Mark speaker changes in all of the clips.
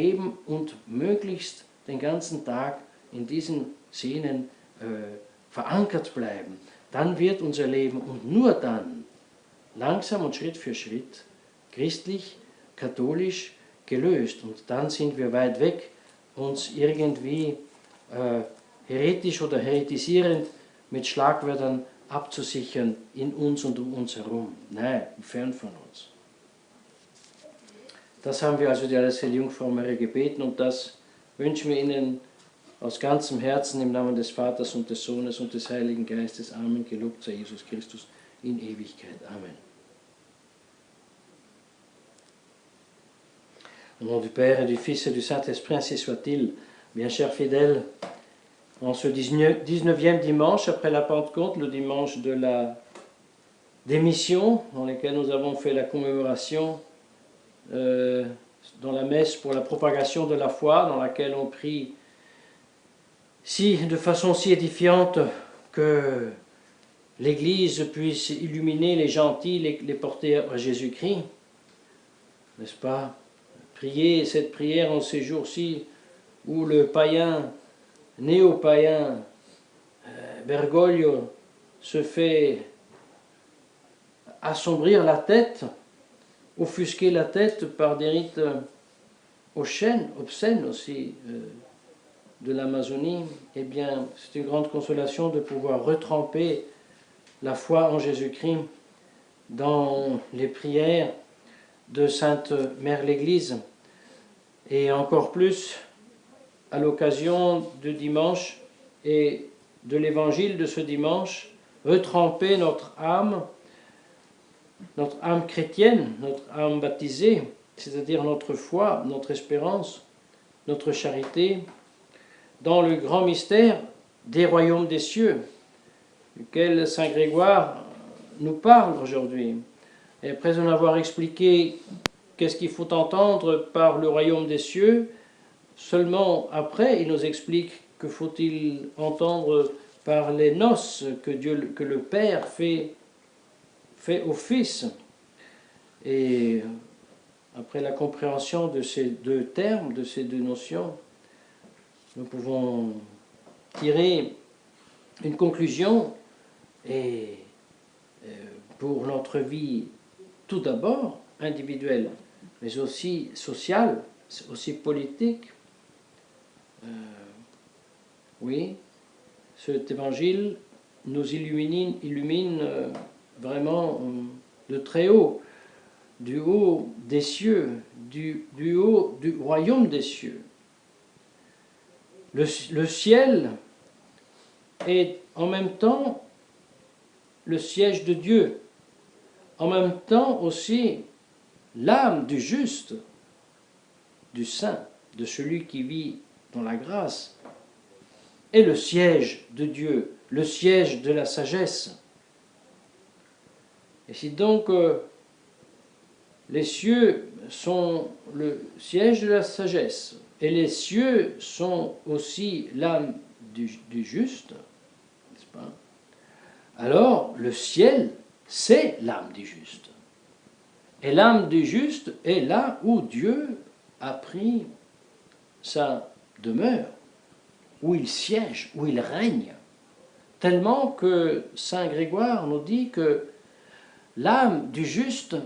Speaker 1: leben und möglichst den ganzen Tag in diesen Szenen verankert bleiben. Dann wird unser Leben und nur dann langsam und Schritt für Schritt christlich, katholisch gelöst. Und dann sind wir weit weg, uns irgendwie heretisch oder heretisierend mit Schlagwörtern abzusichern in uns und um uns herum. Nein, fern von uns. Das haben wir also die Allerselige Jungfrau Maria gebeten und das wünschen wir Ihnen aus ganzem Herzen im Namen des Vaters und des Sohnes und des Heiligen Geistes. Amen. Gelobt sei Jesus Christus in Ewigkeit. Amen. Au nom du Père et du Fils et du Saint-Esprit, ainsi soit-il. Bien chers fidèles, en ce 19e dimanche après la Pentecôte, le dimanche de la démission, dans lequel nous avons fait la commémoration dans la messe pour la propagation de la foi, dans laquelle on prie de façon si édifiante que l'Église puisse illuminer les gentils, les porter à Jésus-Christ, n'est-ce pas? Prier cette prière en ces jours-ci où le païen, néo-païen Bergoglio se fait assombrir la tête, offusquer la tête par des rites obscènes aussi de l'Amazonie, eh bien c'est une grande consolation de pouvoir retremper la foi en Jésus-Christ dans les prières de Sainte Mère l'Église, et encore plus à l'occasion du dimanche et de l'évangile de ce dimanche, retremper notre âme chrétienne, notre âme baptisée, c'est-à-dire notre foi, notre espérance, notre charité, dans le grand mystère des royaumes des cieux, duquel Saint Grégoire nous parle aujourd'hui. Et après en avoir expliqué qu'est-ce qu'il faut entendre par le royaume des cieux, seulement après il nous explique que faut-il entendre par les noces que le Père fait au Fils. Et après la compréhension de ces deux termes, de ces deux notions, nous pouvons tirer une conclusion et pour notre vie tout d'abord individuelle, mais aussi sociale, aussi politique. Oui, cet évangile nous illumine vraiment de très haut, du haut des cieux, du haut du royaume des cieux. Le ciel est en même temps le siège de Dieu, en même temps aussi l'âme du juste, du saint, de celui qui vit dans la grâce, est le siège de Dieu, le siège de la sagesse. Et si donc les cieux sont le siège de la sagesse, et les cieux sont aussi l'âme du juste, n'est-ce pas? Alors le ciel, c'est l'âme du juste. Et l'âme du juste est là où Dieu a pris sa demeure, où il siège, où il règne. Tellement que Saint Grégoire nous dit que l'âme du juste,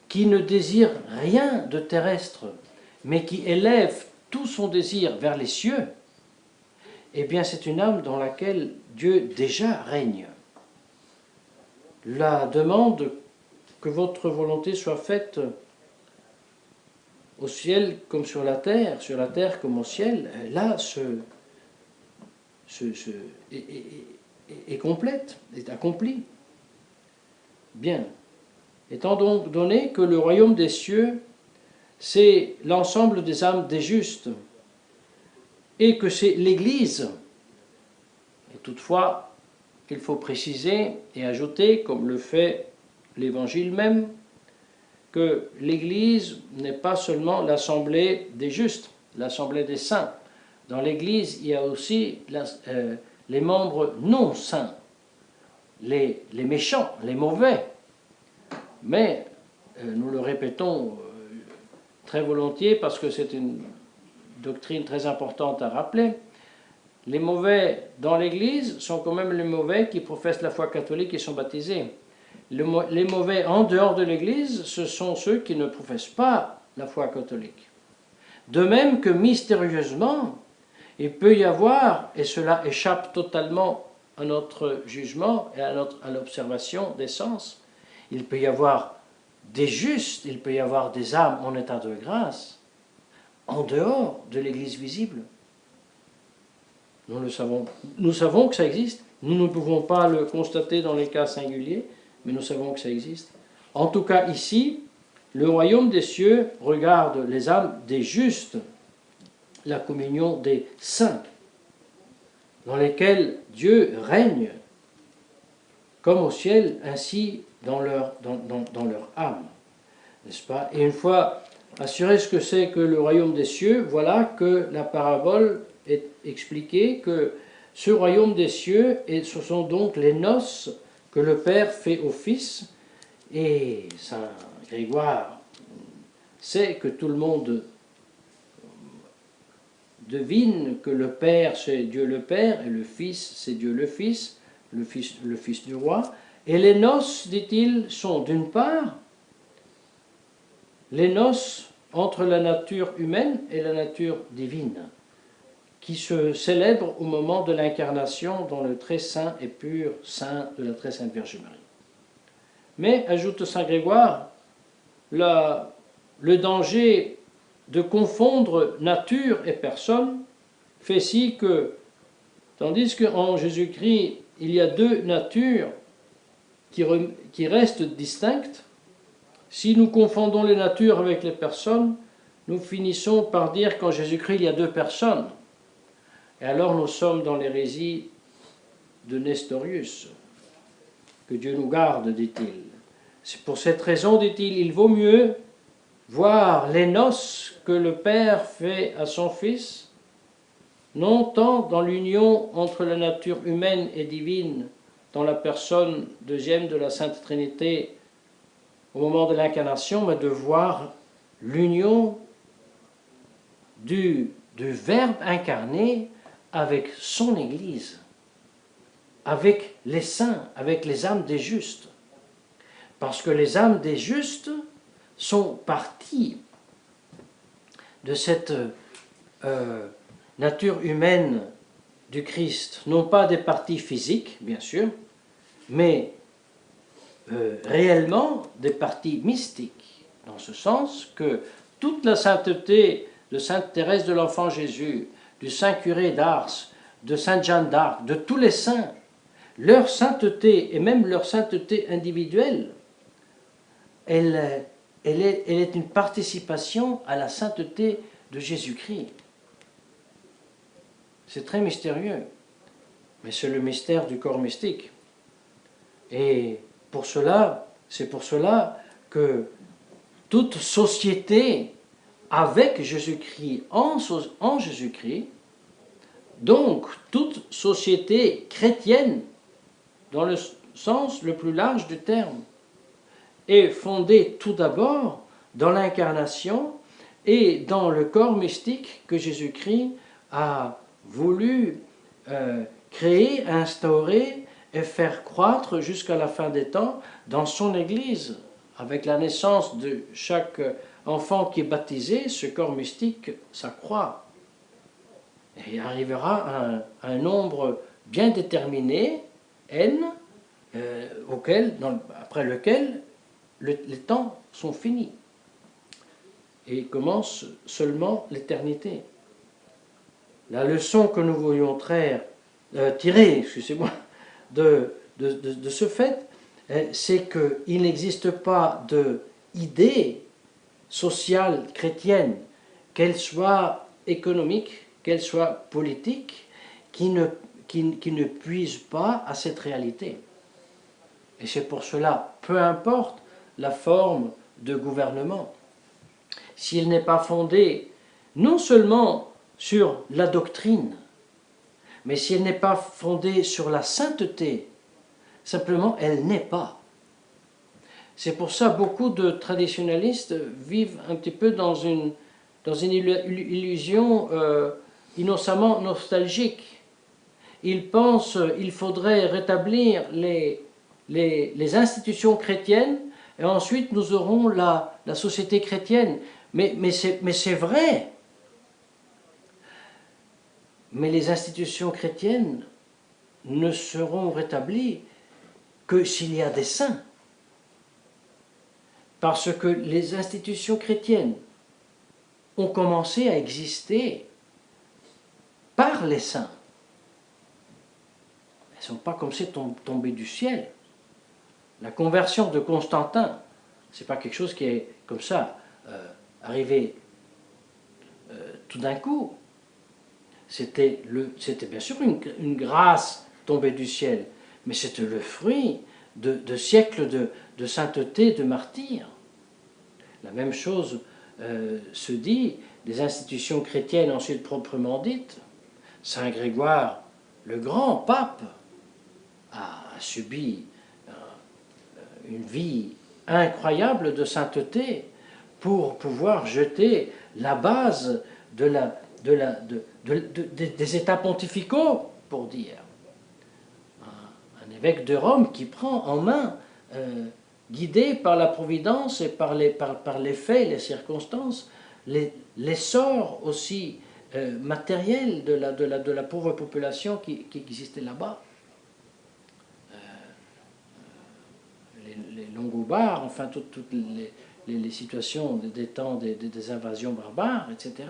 Speaker 1: qui ne désire rien de terrestre, mais qui élève tout son désir vers les cieux, eh bien c'est une âme dans laquelle Dieu déjà règne. La demande que votre volonté soit faite au ciel comme sur la terre comme au ciel, là est complète, est accomplie. Bien. Étant donc donné que le royaume des cieux, c'est l'ensemble des âmes des justes, et que c'est l'Église, et toutefois, il faut préciser et ajouter, comme le fait l'Évangile même, que l'Église n'est pas seulement l'assemblée des justes, l'assemblée des saints. Dans l'Église, il y a aussi les membres non saints, les méchants, les mauvais. Mais nous le répétons très volontiers parce que c'est une doctrine très importante à rappeler. Les mauvais dans l'Église sont quand même les mauvais qui professent la foi catholique et sont baptisés. Les mauvais en dehors de l'Église, ce sont ceux qui ne professent pas la foi catholique. De même que mystérieusement, il peut y avoir, et cela échappe totalement à notre jugement et à l'observation des sens, il peut y avoir des justes, il peut y avoir des âmes en état de grâce, en dehors de l'Église visible. Nous le savons. Nous savons que ça existe. Nous ne pouvons pas le constater dans les cas singuliers, mais nous savons que ça existe. En tout cas, ici, le royaume des cieux regarde les âmes des justes, la communion des saints, dans lesquels Dieu règne, comme au ciel, ainsi dans leur âme. N'est-ce pas? Et une fois assuré ce que c'est que le royaume des cieux, voilà que la parabole est expliquée, que ce royaume des cieux, et ce sont donc les noces que le Père fait au Fils, et Saint Grégoire sait que tout le monde devine que le Père c'est Dieu le Père, et le Fils c'est Dieu le Fils, le Fils du roi, et les noces, dit-il, sont d'une part les noces entre la nature humaine et la nature divine, qui se célèbrent au moment de l'incarnation dans le très saint et pur sein de la très sainte Vierge Marie. Mais, ajoute Saint Grégoire, le danger de confondre nature et personne fait si que, tandis qu'en Jésus-Christ, il y a deux natures qui restent distinctes, si nous confondons les natures avec les personnes, nous finissons par dire qu'en Jésus-Christ, il y a deux personnes. Et alors nous sommes dans l'hérésie de Nestorius. Que Dieu nous garde, dit-il. C'est pour cette raison, dit-il, il vaut mieux voir les noces que le Père fait à son Fils, non tant dans l'union entre la nature humaine et divine, dans la personne deuxième de la Sainte Trinité, au moment de l'incarnation, mais de voir l'union du Verbe incarné avec son Église, avec les saints, avec les âmes des justes. Parce que les âmes des justes sont parties de cette nature humaine du Christ, non pas des parties physiques, bien sûr, mais réellement des parties mystiques, dans ce sens que toute la sainteté de Sainte Thérèse de l'Enfant Jésus, du Saint Curé d'Ars, de Sainte Jeanne d'Arc, de tous les saints, leur sainteté, et même leur sainteté individuelle, elle est une participation à la sainteté de Jésus-Christ. C'est très mystérieux, mais c'est le mystère du corps mystique. Et c'est pour cela que toute société avec Jésus-Christ, en Jésus-Christ, donc toute société chrétienne, dans le sens le plus large du terme, est fondée tout d'abord dans l'incarnation et dans le corps mystique que Jésus-Christ a voulu créer, instaurer et faire croître jusqu'à la fin des temps dans son Église. Avec la naissance de chaque enfant qui est baptisé, ce corps mystique s'accroît. Et il arrivera un nombre bien déterminé, n, après lequel les temps sont finis. Et commence seulement l'éternité. La leçon que nous voulions tirer de ce fait, c'est qu'il n'existe pas d'idée sociale chrétienne, qu'elle soit économique, qu'elle soit politique, qui ne puise pas à cette réalité. Et c'est pour cela, peu importe la forme de gouvernement, s'il n'est pas fondé non seulement sur la doctrine, mais si elle n'est pas fondée sur la sainteté, simplement elle n'est pas. C'est pour ça que beaucoup de traditionalistes vivent un petit peu dans dans une illusion innocemment nostalgique. Ils pensent qu'il faudrait rétablir les institutions chrétiennes et ensuite nous aurons la société chrétienne. Mais c'est vrai. Mais les institutions chrétiennes ne seront rétablies que s'il y a des saints. Parce que les institutions chrétiennes ont commencé à exister par les saints. Elles ne sont pas comme si tombées du ciel. La conversion de Constantin, ce n'est pas quelque chose qui est comme ça, arrivé tout d'un coup. C'était bien sûr une grâce tombée du ciel, mais c'était le fruit de siècles de sainteté, de martyrs. La même chose se dit des institutions chrétiennes ensuite proprement dites. Saint Grégoire le Grand, pape, a subi une vie incroyable de sainteté pour pouvoir jeter la base des états pontificaux, pour dire. Un évêque de Rome qui prend en main, guidé par la providence et par les faits, les circonstances, l'essor aussi matériel de la pauvre population qui existait là-bas. Les Longobards, enfin toutes les situations des temps des invasions barbares, etc.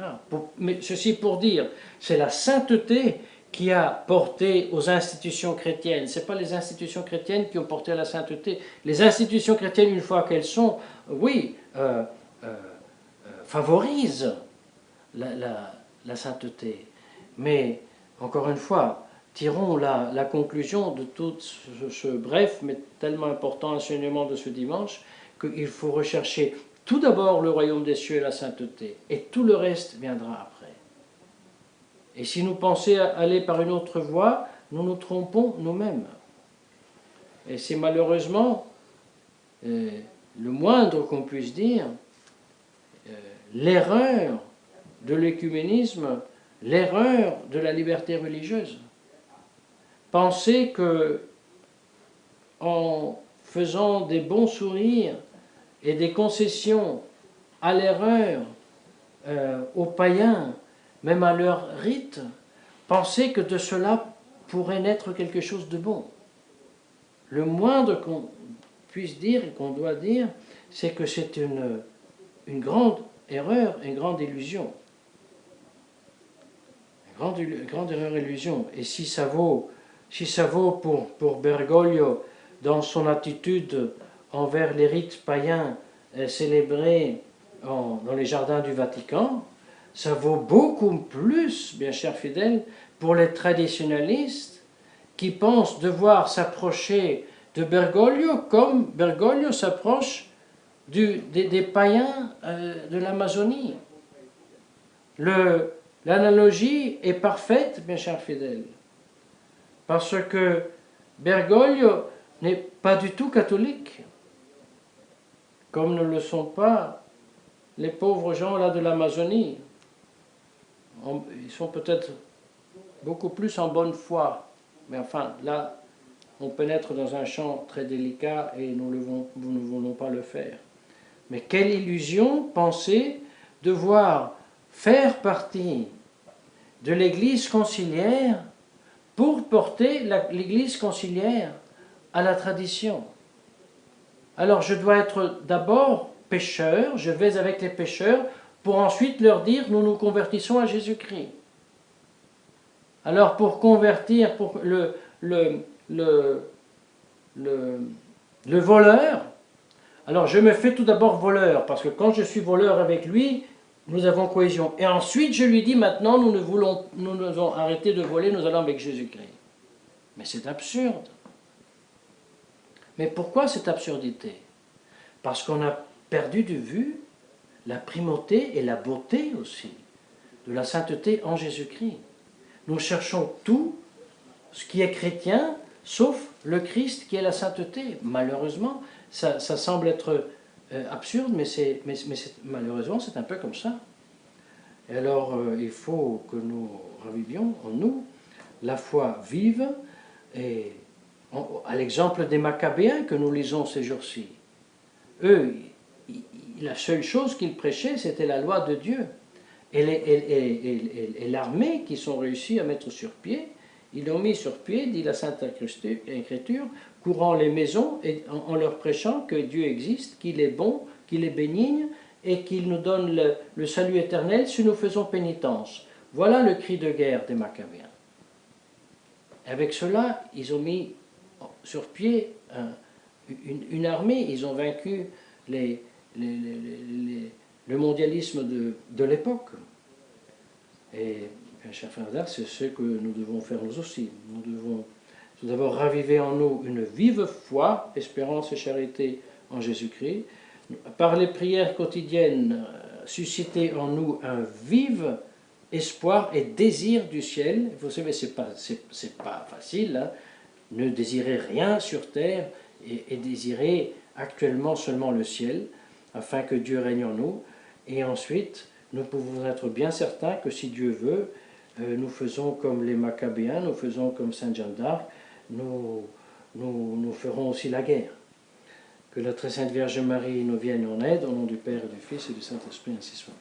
Speaker 1: Mais ceci pour dire, c'est la sainteté qui a porté aux institutions chrétiennes. Ce n'est pas les institutions chrétiennes qui ont porté à la sainteté. Les institutions chrétiennes, une fois qu'elles sont, oui, favorisent la sainteté. Mais, encore une fois, tirons la conclusion de tout ce bref mais tellement important enseignement de ce dimanche, qu'il faut rechercher tout d'abord le royaume des cieux et la sainteté, et tout le reste viendra après. Et si nous pensons aller par une autre voie, nous nous trompons nous-mêmes. Et c'est malheureusement le moindre qu'on puisse dire, l'erreur de l'écuménisme, l'erreur de la liberté religieuse. Penser que en faisant des bons sourires et des concessions à l'erreur, aux païens, même à leur rite, penser que de cela pourrait naître quelque chose de bon. Le moindre qu'on puisse dire et qu'on doit dire, c'est que c'est une grande erreur, une grande illusion. Une grande erreur, illusion. Et si ça vaut pour Bergoglio, dans son attitude envers les rites païens célébrés dans les jardins du Vatican, ça vaut beaucoup plus, bien chers fidèles, pour les traditionalistes qui pensent devoir s'approcher de Bergoglio comme Bergoglio s'approche des païens de l'Amazonie. L'analogie est parfaite, mes chers fidèles, parce que Bergoglio n'est pas du tout catholique, comme ne le sont pas les pauvres gens là de l'Amazonie. Ils sont peut-être beaucoup plus en bonne foi, mais enfin, là, on pénètre dans un champ très délicat et nous ne voulons pas le faire. Mais quelle illusion penser devoir faire partie de l'Église conciliaire pour porter l'Église conciliaire à la tradition. Alors je dois être d'abord pécheur, je vais avec les pécheurs pour ensuite leur dire nous nous convertissons à Jésus-Christ. Alors pour convertir pour le voleur, alors je me fais tout d'abord voleur, parce que quand je suis voleur avec lui, nous avons cohésion. Et ensuite je lui dis maintenant nous allons arrêter de voler, nous allons avec Jésus-Christ. Mais c'est absurde. Mais pourquoi cette absurdité? Parce qu'on a perdu de vue la primauté et la beauté aussi de la sainteté en Jésus-Christ. Nous cherchons tout ce qui est chrétien, sauf le Christ qui est la sainteté. Malheureusement, ça semble être absurde, mais malheureusement c'est un peu comme ça. Et alors, il faut que nous ravivions en nous la foi vive, et à l'exemple des Maccabéens que nous lisons ces jours-ci. Eux, la seule chose qu'ils prêchaient, c'était la loi de Dieu. Et l'armée qu'ils ont réussi à mettre sur pied, ils l'ont mis sur pied, dit la Sainte Écriture, courant les maisons et en leur prêchant que Dieu existe, qu'il est bon, qu'il est bénigne et qu'il nous donne le salut éternel si nous faisons pénitence. Voilà le cri de guerre des Maccabéens. Avec cela, ils ont mis sur pied une armée, ils ont vaincu le mondialisme de l'époque. Et, chers frères et sœurs, c'est ce que nous devons faire nous aussi. Nous devons tout d'abord raviver en nous une vive foi, espérance et charité en Jésus-Christ. Par les prières quotidiennes, susciter en nous un vif espoir et désir du ciel. Vous savez, c'est pas facile, hein. Ne désirez rien sur terre et désirez actuellement seulement le ciel, afin que Dieu règne en nous. Et ensuite, nous pouvons être bien certains que si Dieu veut, nous faisons comme les Maccabéens, nous faisons comme Sainte Jeanne d'Arc, nous ferons aussi la guerre. Que la très sainte Vierge Marie nous vienne en aide, au nom du Père et du Fils et du Saint-Esprit, ainsi soit.